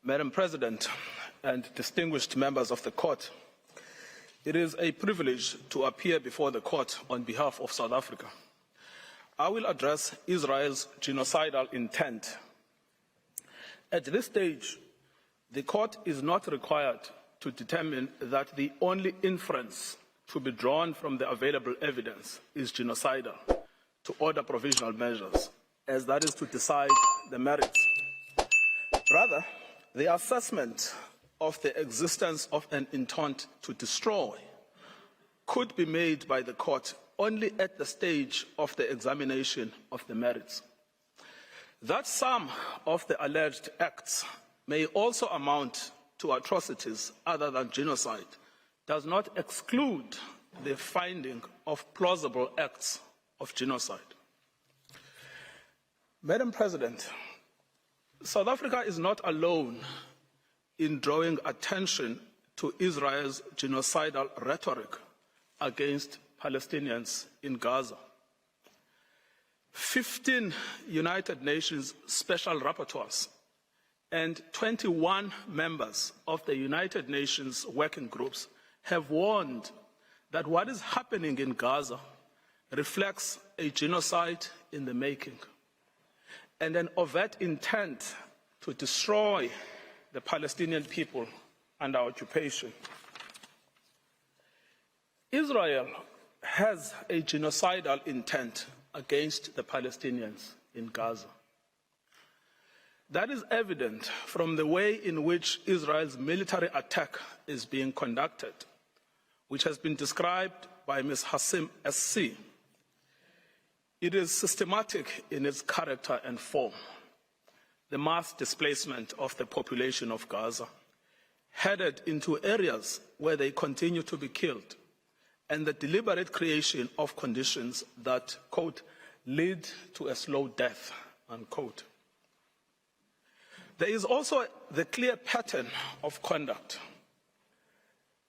Madam President and distinguished members of the court, it is a privilege to appear before the court on behalf of South Africa. I will address Israel's genocidal intent. At this stage, the court is not required to determine that the only inference to be drawn from the available evidence is genocidal to order provisional measures, as that is to decide the merits. Rather, the assessment of the existence of an intent to destroy could be made by the court only at the stage of the examination of the merits. That some of the alleged acts may also amount to atrocities other than genocide does not exclude the finding of plausible acts of genocide. Madam President, South Africa is not alone in drawing attention to Israel's genocidal rhetoric against Palestinians in Gaza. 15 United Nations special rapporteurs and 21 members of the United Nations working groups have warned that what is happening in Gaza reflects a genocide in the making and an overt intent to destroy the Palestinian people under occupation. Israel has a genocidal intent against the Palestinians in Gaza. That is evident from the way in which Israel's military attack is being conducted, which has been described by Ms. Hassim SC. It is systematic in its character and form. The mass displacement of the population of Gaza, headed into areas where they continue to be killed, and the deliberate creation of conditions that, quote, lead to a slow death, unquote. There is also the clear pattern of conduct,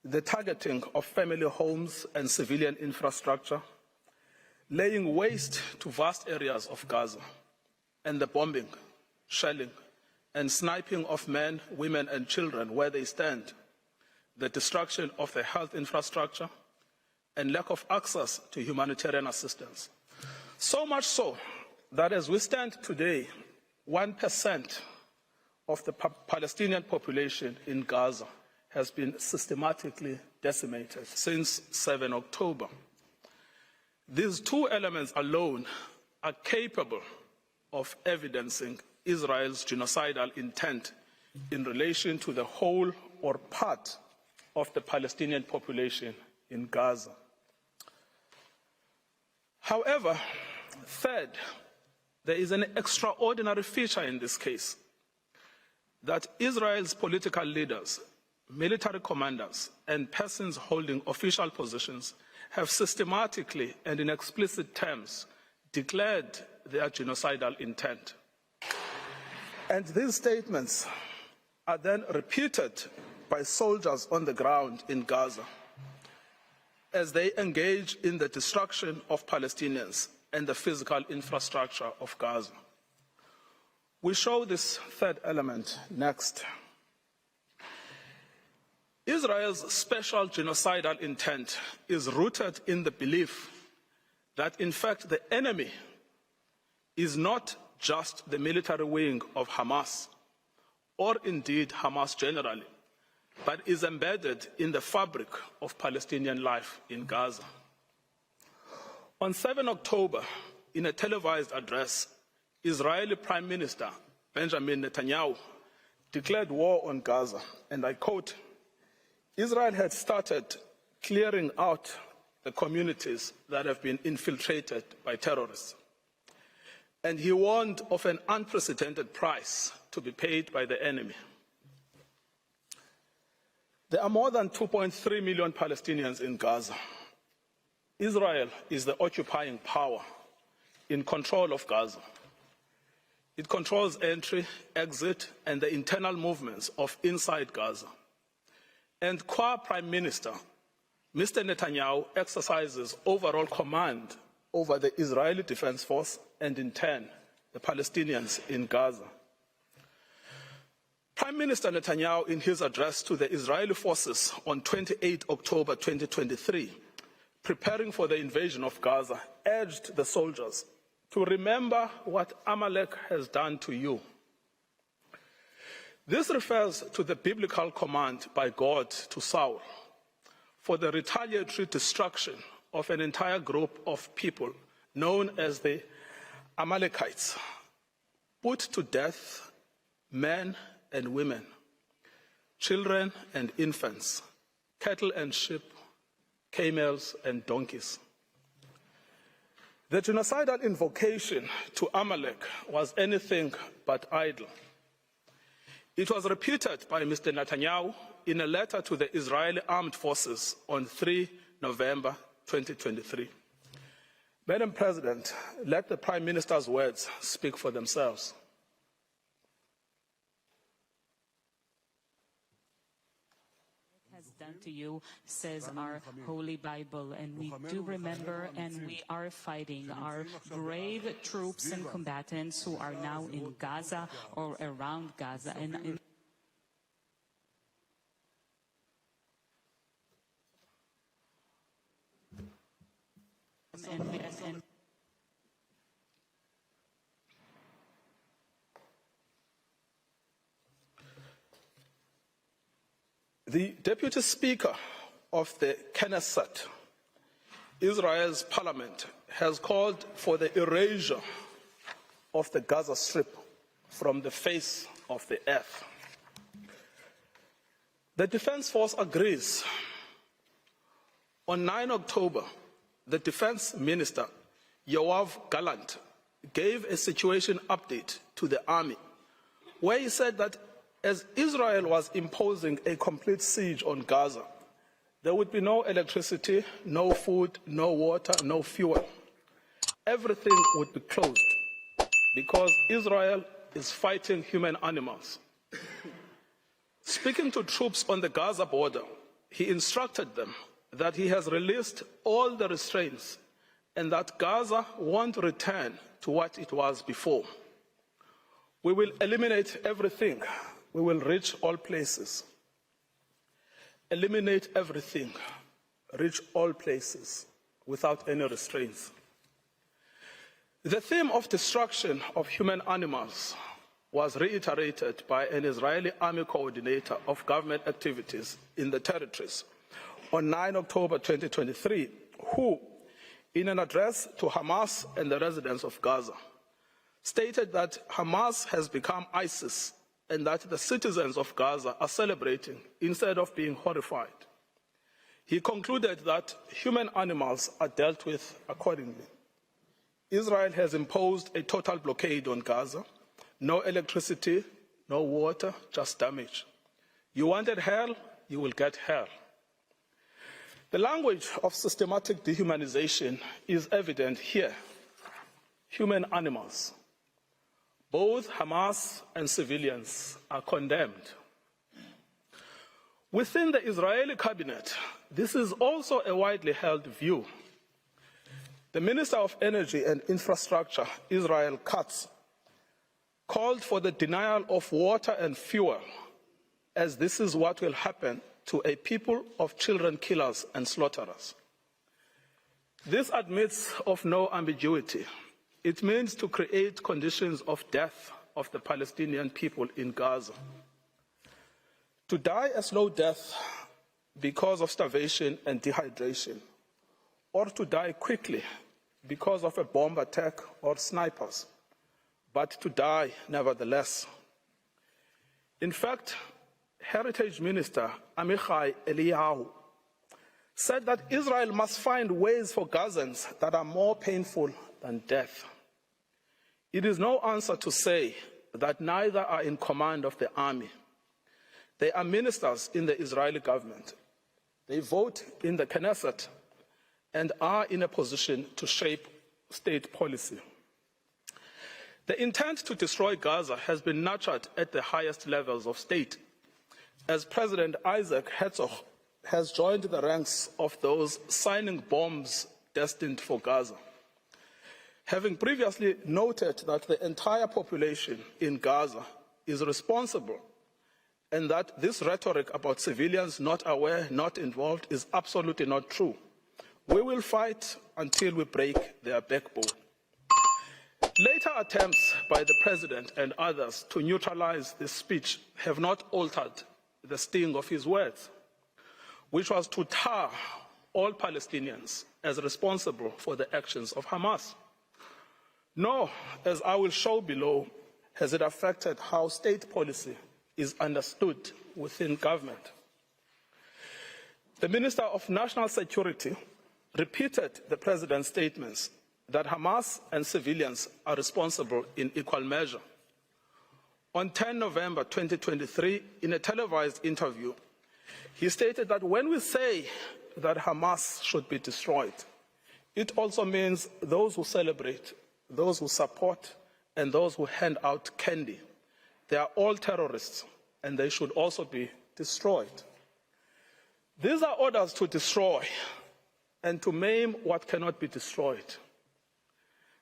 the targeting of family homes and civilian infrastructure, laying waste to vast areas of Gaza, and the bombing, shelling, and sniping of men, women, and children where they stand, the destruction of the health infrastructure, and lack of access to humanitarian assistance. So much so that as we stand today, 1% of the Palestinian population in Gaza has been systematically decimated since 7 October. These two elements alone are capable of evidencing Israel's genocidal intent in relation to the whole or part of the Palestinian population in Gaza. However, third, there is an extraordinary feature in this case, that Israel's political leaders, military commanders, and persons holding official positions have systematically and in explicit terms declared their genocidal intent. And these statements are then repeated by soldiers on the ground in Gaza as they engage in the destruction of Palestinians and the physical infrastructure of Gaza. We show this third element next. Israel's special genocidal intent is rooted in the belief that, in fact, the enemy is not just the military wing of Hamas, or indeed Hamas generally, but is embedded in the fabric of Palestinian life in Gaza. On 7 October, in a televised address, Israeli Prime Minister Benjamin Netanyahu declared war on Gaza, and I quote, Israel had started clearing out the communities that have been infiltrated by terrorists. And he warned of an unprecedented price to be paid by the enemy. There are more than 2.3 million Palestinians in Gaza. Israel is the occupying power in control of Gaza. It controls entry, exit, and the internal movements of inside Gaza. And Prime Minister, Mr. Netanyahu exercises overall command over the Israeli Defense Force and, in turn, the Palestinians in Gaza. Prime Minister Netanyahu, in his address to the Israeli forces on 28 October 2023, preparing for the invasion of Gaza, urged the soldiers to remember what Amalek has done to you. This refers to the biblical command by God to Saul for the retaliatory destruction of an entire group of people known as the Amalekites, put to death men and women, children and infants, cattle and sheep, camels and donkeys. The genocidal invocation to Amalek was anything but idle. It was repeated by Mr. Netanyahu in a letter to the Israeli armed forces on 3 November 2023. Madam President, let the Prime Minister's words speak for themselves. Done to you, says our Holy Bible, and we do remember and we are fighting our brave troops and combatants who are now in Gaza or around Gaza. And the Deputy Speaker of the Genocide, Israel's parliament, has called for the erasure of the Gaza Strip from the face of the earth. The Defense Force agrees. On 9 October, the Defense Minister, Yoav Gallant, gave a situation update to the army, where he said that as Israel was imposing a complete siege on Gaza, there would be no electricity, no food, no water, no fuel. Everything would be closed because Israel is fighting human animals. Speaking to troops on the Gaza border, he instructed them that he has released all the restraints and that Gaza won't return to what it was before. We will eliminate everything. We will reach all places. Eliminate everything. Reach all places without any restraints. The theme of destruction of human animals was reiterated by an Israeli army coordinator of government activities in the territories on 9 October 2023, who, in an address to Hamas and the residents of Gaza, stated that Hamas has become ISIS and that the citizens of Gaza are celebrating instead of being horrified. He concluded that human animals are dealt with accordingly. Israel has imposed a total blockade on Gaza. No electricity, no water, just damage. You wanted hell, you will get hell. The language of systematic dehumanization is evident here. Human animals. Both Hamas and civilians are condemned. Within the Israeli cabinet, this is also a widely held view. The Minister of Energy and Infrastructure, Israel Katz, called for the denial of water and fuel, as this is what will happen to a people of children killers and slaughterers. This admits of no ambiguity. It means to create conditions of death of the Palestinian people in Gaza. To die a slow death because of starvation and dehydration, or to die quickly because of a bomb attack or snipers, but to die nevertheless. In fact, Heritage Minister Amichai Eliyahu said that Israel must find ways for Gazans that are more painful than death. It is no answer to say that neither are in command of the army. They are ministers in the Israeli government. They vote in the Knesset and are in a position to shape state policy. The intent to destroy Gaza has been nurtured at the highest levels of state, as President Isaac Herzog has joined the ranks of those signing bombs destined for Gaza, having previously noted that the entire population in Gaza is responsible and that this rhetoric about civilians not aware, not involved, is absolutely not true. We will fight until we break their backbone. Later attempts by the President and others to neutralize this speech have not altered the sting of his words, which was to tar all Palestinians as responsible for the actions of Hamas. Nor, as I will show below, has it affected how state policy is understood within government. The Minister of National Security repeated the President's statements that Hamas and civilians are responsible in equal measure. On 10 November 2023, in a televised interview, he stated that when we say that Hamas should be destroyed, it also means those who celebrate, those who support, and those who hand out candy. They are all terrorists, and they should also be destroyed. These are orders to destroy and to maim what cannot be destroyed.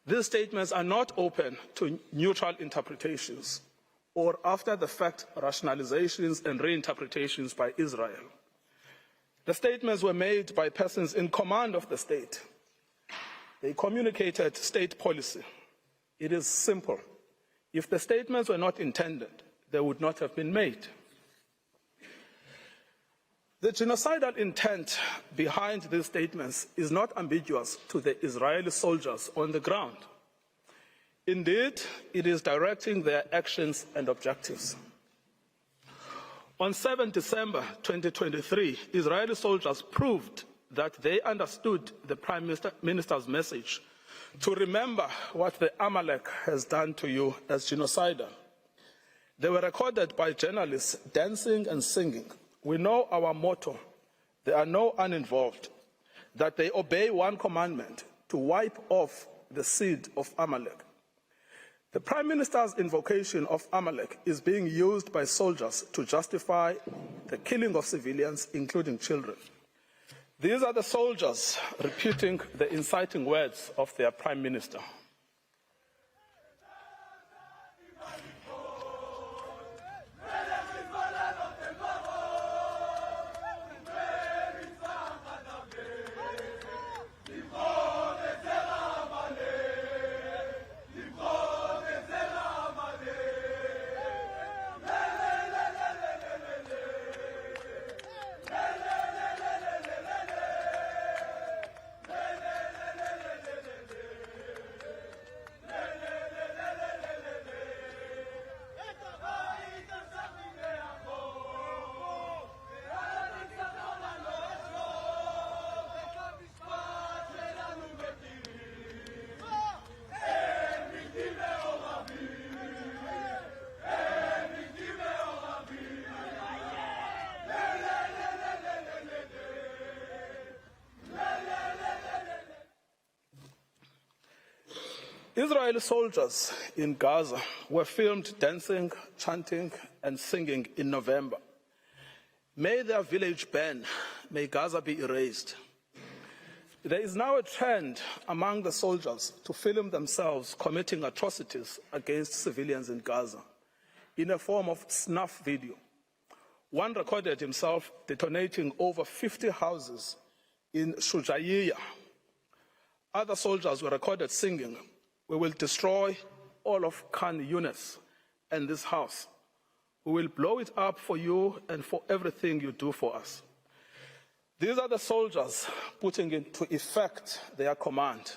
These statements are not open to neutral interpretations or after-the-fact rationalizations and reinterpretations by Israel. The statements were made by persons in command of the state. They communicated state policy. It is simple. If the statements were not intended, they would not have been made. The genocidal intent behind these statements is not ambiguous to the Israeli soldiers on the ground. Indeed, it is directing their actions and objectives. On 7 December 2023, Israeli soldiers proved that they understood the Prime Minister's message to remember what the Amalek has done to you as genocidal. They were recorded by journalists dancing and singing. We know our motto, there are no uninvolved, that they obey one commandment, to wipe off the seed of Amalek. The Prime Minister's invocation of Amalek is being used by soldiers to justify the killing of civilians, including children. These are the soldiers repeating the inciting words of their Prime Minister. Israeli soldiers in Gaza were filmed dancing, chanting, and singing in November. May their village burn, may Gaza be erased. There is now a trend among the soldiers to film themselves committing atrocities against civilians in Gaza in a form of snuff video. One recorded himself detonating over 50 houses in Shujaiya. Other soldiers were recorded singing, "We will destroy all of Khan Yunis and this house. We will blow it up for you and for everything you do for us." These are the soldiers putting into effect their command.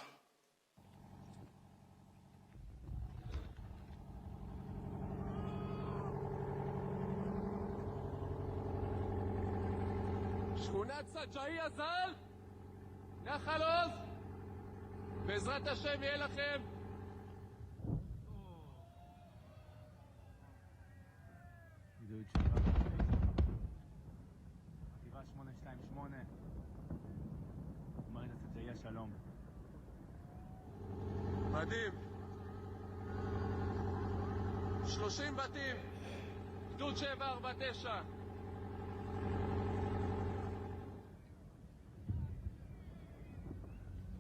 שכונת סג'אעיה ז"ל, נחל עוז, בעזרת השם יהיה לכם. חטיבה 828, מרדת סג'אעיה שלום. מדהים. 30 בתים, גדוד 749.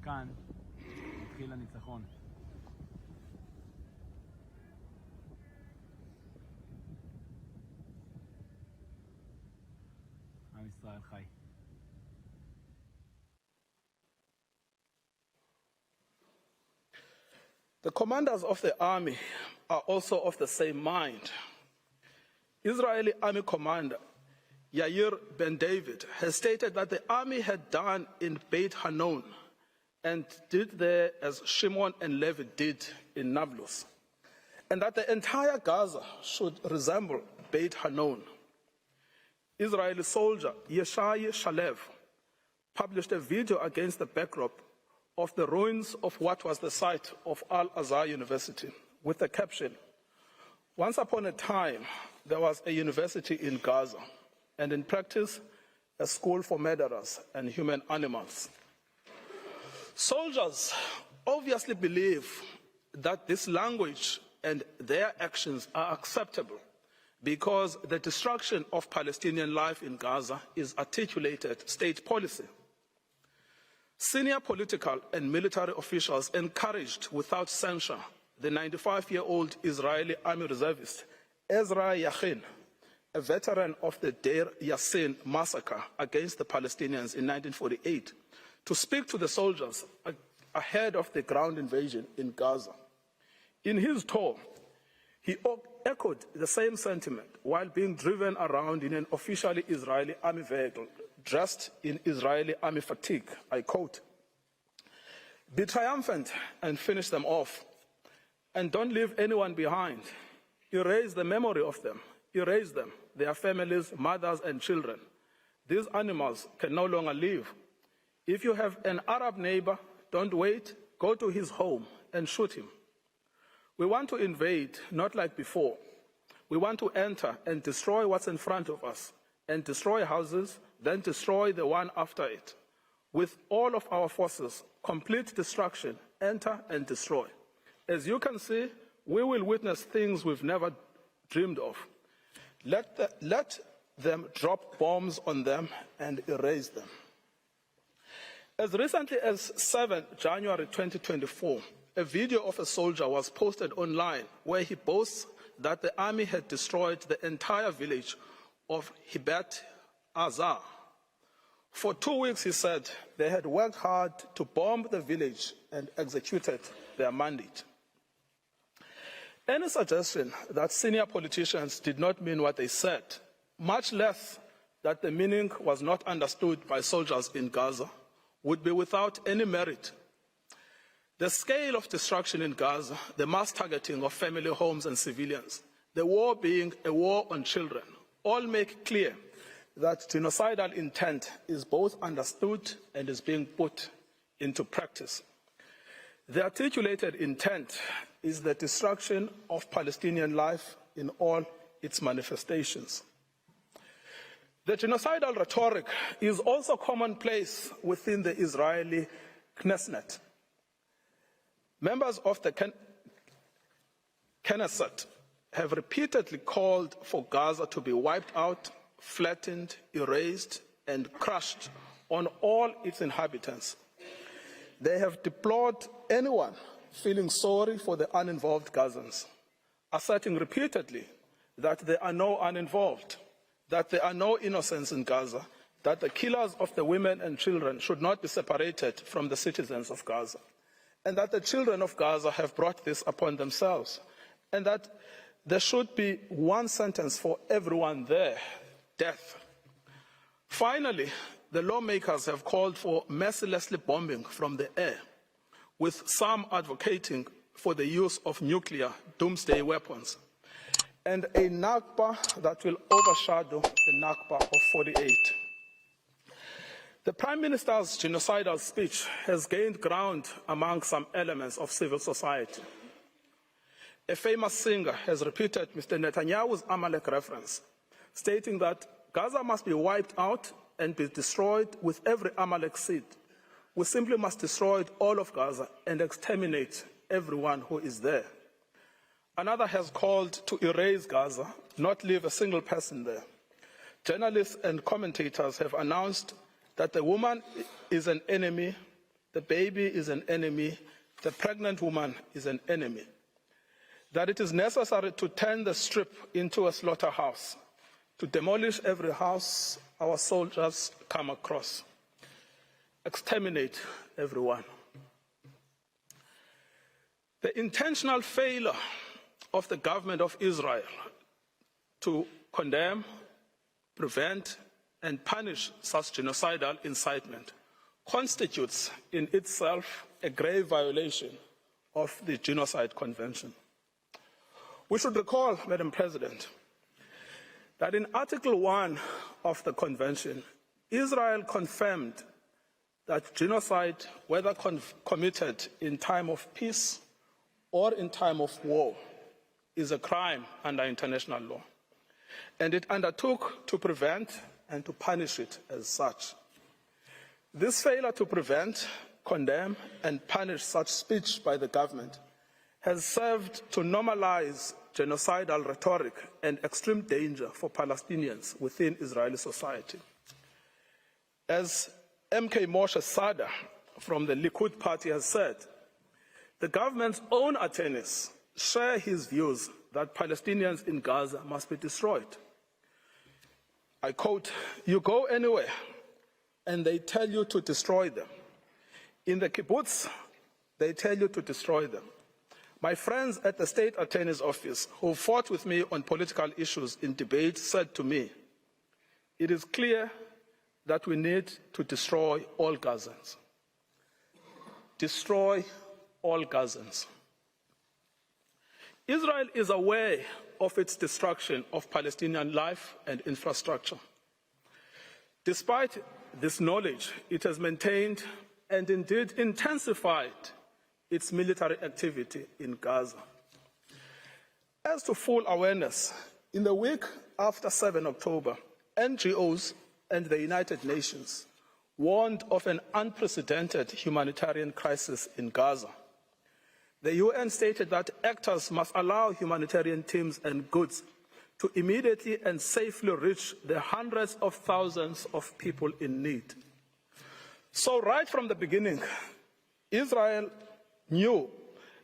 כאן התחיל הניצחון. עם ישראל חי. The commanders of the army are also of the same mind. Israeli army commander Yair Ben David has stated that the army had done in Beit Hanon and did there as Shimon and Levi did in Nablus, and that the entire Gaza should resemble Beit Hanon. Israeli soldier Yeshai Shalev published a video against the backdrop of the ruins of what was the site of Al-Azhar University with the caption, "Once upon a time, there was a university in Gaza, and in practice, a school for murderers and human animals." Soldiers obviously believe that this language and their actions are acceptable because the destruction of Palestinian life in Gaza is articulated state policy. Senior political and military officials encouraged without censure the 95-year-old Israeli army reservist Ezra Yachin, a veteran of the Deir Yassin massacre against the Palestinians in 1948, to speak to the soldiers ahead of the ground invasion in Gaza. In his tour, he echoed the same sentiment while being driven around in an officially Israeli army vehicle dressed in Israeli army fatigue. I quote, "Be triumphant and finish them off, and don't leave anyone behind. Erase the memory of them. Erase them, their families, mothers, and children. These animals can no longer live. If you have an Arab neighbor, don't wait, go to his home and shoot him. We want to invade, not like before. We want to enter and destroy what's in front of us, and destroy houses, then destroy the one after it. With all of our forces, complete destruction, enter and destroy. As you can see, we will witness things we've never dreamed of. Let them drop bombs on them and erase them." As recently as 7 January 2024, a video of a soldier was posted online where he boasts that the army had destroyed the entire village of Hibat Azar. For 2 weeks, he said, they had worked hard to bomb the village and executed their mandate. Any suggestion that senior politicians did not mean what they said, much less that the meaning was not understood by soldiers in Gaza, would be without any merit. The scale of destruction in Gaza, the mass targeting of family homes and civilians, the war being a war on children, all make clear that genocidal intent is both understood and is being put into practice. The articulated intent is the destruction of Palestinian life in all its manifestations. The genocidal rhetoric is also commonplace within the Israeli Knesset. Members of the Knesset have repeatedly called for Gaza to be wiped out, flattened, erased, and crushed on all its inhabitants. They have deplored anyone feeling sorry for the uninvolved Gazans, asserting repeatedly that there are no uninvolved, that there are no innocents in Gaza, that the killers of the women and children should not be separated from the citizens of Gaza, and that the children of Gaza have brought this upon themselves, and that there should be one sentence for everyone there: death. Finally, the lawmakers have called for mercilessly bombing from the air, with some advocating for the use of nuclear doomsday weapons, and a Nakba that will overshadow the Nakba of 48. The Prime Minister's genocidal speech has gained ground among some elements of civil society. A famous singer has repeated Mr. Netanyahu's Amalek reference, stating that Gaza must be wiped out and be destroyed with every Amalek seed. We simply must destroy all of Gaza and exterminate everyone who is there. Another has called to erase Gaza, not leave a single person there. Journalists and commentators have announced that the woman is an enemy, the baby is an enemy, the pregnant woman is an enemy. That it is necessary to turn the strip into a slaughterhouse, to demolish every house our soldiers come across, exterminate everyone. The intentional failure of the government of Israel to condemn, prevent, and punish such genocidal incitement constitutes in itself a grave violation of the Genocide Convention. We should recall, Madam President, that in Article 1 of the Convention, Israel confirmed that genocide, whether committed in time of peace or in time of war, is a crime under international law, and it undertook to prevent and to punish it as such. This failure to prevent, condemn, and punish such speech by the government has served to normalize genocidal rhetoric and extreme danger for Palestinians within Israeli society. As MK Moshe Sada from the Likud party has said, the government's own attorneys share his views that Palestinians in Gaza must be destroyed. I quote, "You go anywhere and they tell you to destroy them. In the kibbutz, they tell you to destroy them. My friends at the state attorney's office who fought with me on political issues in debate said to me, it is clear that we need to destroy all Gazans. Destroy all Gazans." Israel is aware of its destruction of Palestinian life and infrastructure. Despite this knowledge, it has maintained and indeed intensified its military activity in Gaza. As to full awareness, in the week after 7 October, NGOs and the United Nations warned of an unprecedented humanitarian crisis in Gaza. The UN stated that actors must allow humanitarian teams and goods to immediately and safely reach the hundreds of thousands of people in need. So right from the beginning, Israel knew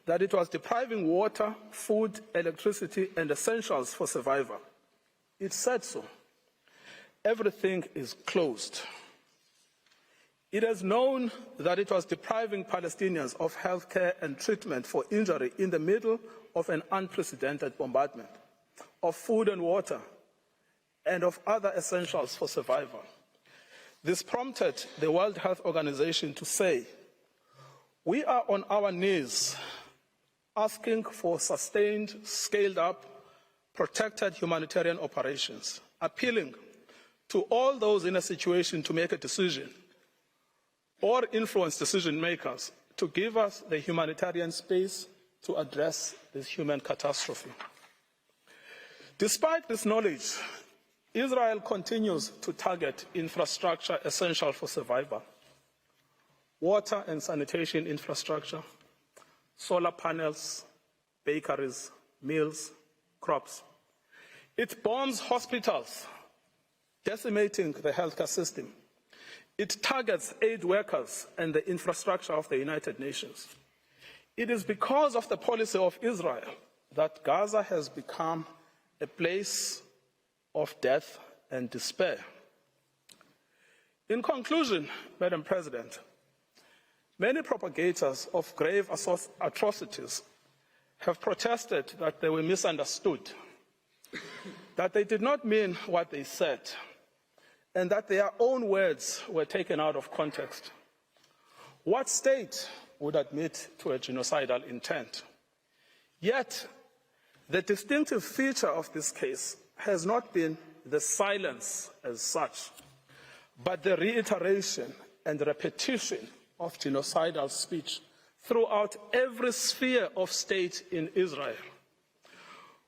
that it was depriving water, food, electricity, and essentials for survival. It said so. Everything is closed. It has known that it was depriving Palestinians of health care and treatment for injury in the middle of an unprecedented bombardment, of food and water, and of other essentials for survival. This prompted the World Health Organization to say, "We are on our knees asking for sustained, scaled-up, protected humanitarian operations, appealing to all those in a situation to make a decision or influence decision makers to give us the humanitarian space to address this human catastrophe." Despite this knowledge, Israel continues to target infrastructure essential for survival: water and sanitation infrastructure, solar panels, bakeries, mills, crops. It bombs hospitals, decimating the healthcare system. It targets aid workers and the infrastructure of the United Nations. It is because of the policy of Israel that Gaza has become a place of death and despair. In conclusion, Madam President, many propagators of grave atrocities have protested that they were misunderstood, that they did not mean what they said, and that their own words were taken out of context. What state would admit to a genocidal intent? Yet, the distinctive feature of this case has not been the silence as such, but the reiteration and repetition of genocidal speech throughout every sphere of state in Israel.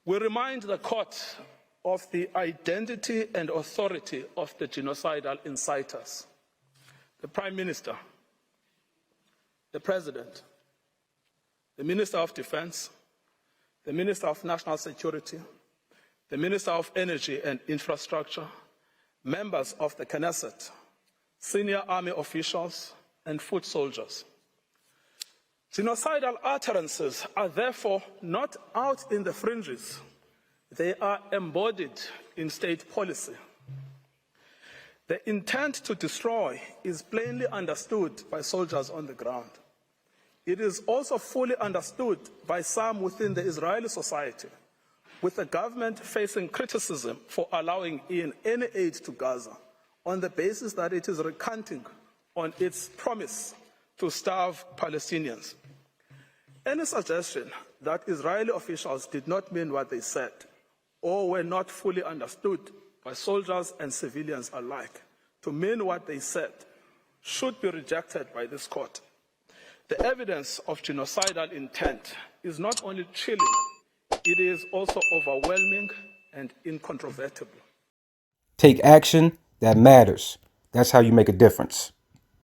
We remind the court of the identity and authority of the genocidal inciters: the Prime Minister, the President, the Minister of Defense, the Minister of National Security, the Minister of Energy and Infrastructure, members of the Knesset, senior army officials, and foot soldiers. Genocidal utterances are therefore not out in the fringes. They are embodied in state policy. The intent to destroy is plainly understood by soldiers on the ground. It is also fully understood by some within the Israeli society, with the government facing criticism for allowing in any aid to Gaza on the basis that it is recanting on its promise to starve Palestinians. Any suggestion that Israeli officials did not mean what they said or were not fully understood by soldiers and civilians alike to mean what they said should be rejected by this court. The evidence of genocidal intent is not only chilling, it is also overwhelming and incontrovertible. Take action that matters. That's how you make a difference.